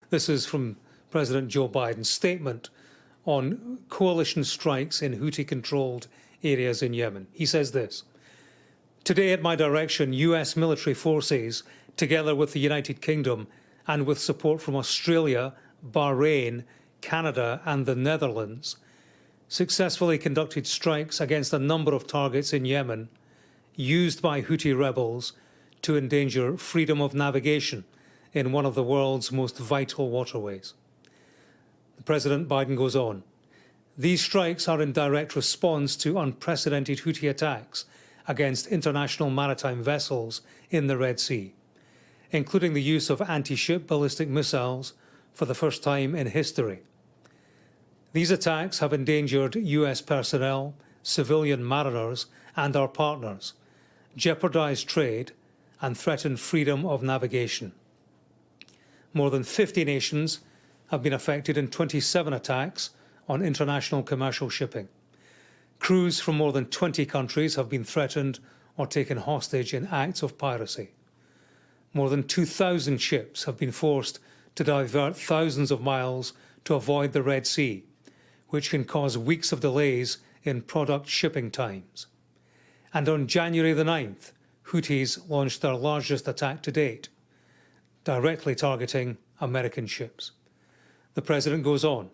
This is from President Joe Biden's statement on coalition strikes in Houthi-controlled areas in Yemen. He says this: "Today, at my direction, US military forces, together with the United Kingdom and with support from Australia, Bahrain, Canada and the Netherlands, successfully conducted strikes against a number of targets in Yemen used by Houthi rebels to endanger freedom of navigation in one of the world's most vital waterways." President Biden goes on, "These strikes are in direct response to unprecedented Houthi attacks against international maritime vessels in the Red Sea, including the use of anti-ship ballistic missiles for the first time in history. These attacks have endangered US personnel, civilian mariners and our partners, jeopardized trade and threatened freedom of navigation. More than 50 nations have been affected in 27 attacks on international commercial shipping. Crews from more than 20 countries have been threatened or taken hostage in acts of piracy. More than 2,000 ships have been forced to divert thousands of miles to avoid the Red Sea, which can cause weeks of delays in product shipping times. And on January the 9th, Houthis launched their largest attack to date, directly targeting American ships." The President goes on.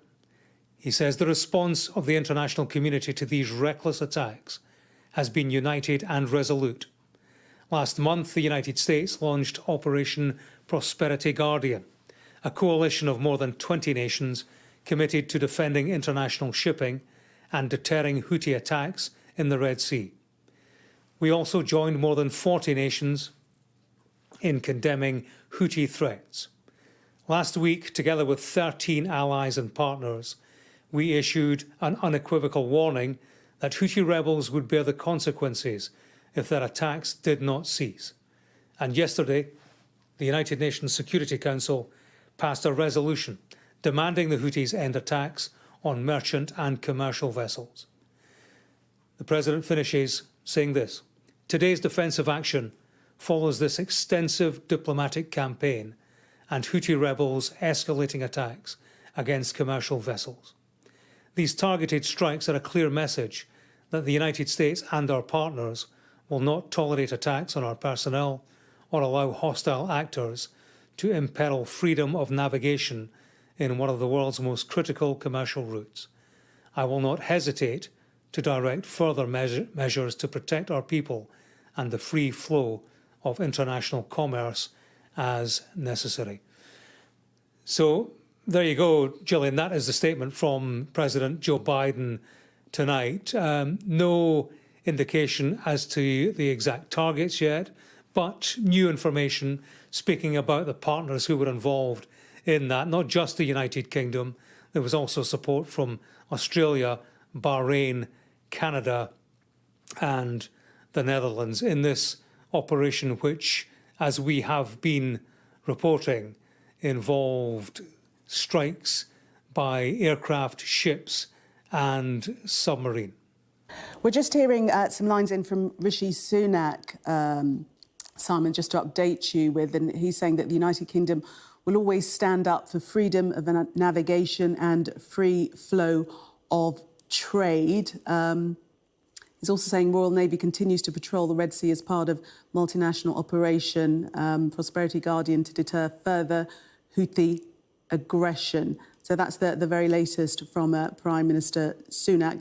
He says the response of the international community to these reckless attacks has been united and resolute. Last month, the United States launched Operation Prosperity Guardian, a coalition of more than 20 nations committed to defending international shipping and deterring Houthi attacks in the Red Sea. We also joined more than 40 nations in condemning Houthi threats. Last week, together with 13 allies and partners, we issued an unequivocal warning that Houthi rebels would bear the consequences if their attacks did not cease. And yesterday, the United Nations Security Council passed a resolution demanding the Houthis end attacks on merchant and commercial vessels. The President finishes saying this: "Today's defensive action follows this extensive diplomatic campaign and Houthi rebels' escalating attacks against commercial vessels. These targeted strikes are a clear message that the United States and our partners will not tolerate attacks on our personnel or allow hostile actors to imperil freedom of navigation in one of the world's most critical commercial routes. I will not hesitate to direct further measures to protect our people and the free flow of international commerce as necessary." So there you go, Gillian. That is the statement from President Joe Biden tonight. No indication as to the exact targets yet, but new information speaking about the partners who were involved in that, not just the United Kingdom. There was also support from Australia, Bahrain, Canada and the Netherlands in this operation, which, as we have been reporting, involved strikes by aircraft, ships and submarine. We're just hearing some lines in from Rishi Sunak, Simon, just to update you with, and he's saying that the United Kingdom will always stand up for freedom of navigation and free flow of trade. He's also saying Royal Navy continues to patrol the Red Sea as part of multinational Operation Prosperity Guardian to deter further Houthi aggression. So that's the very latest from Prime Minister Sunak.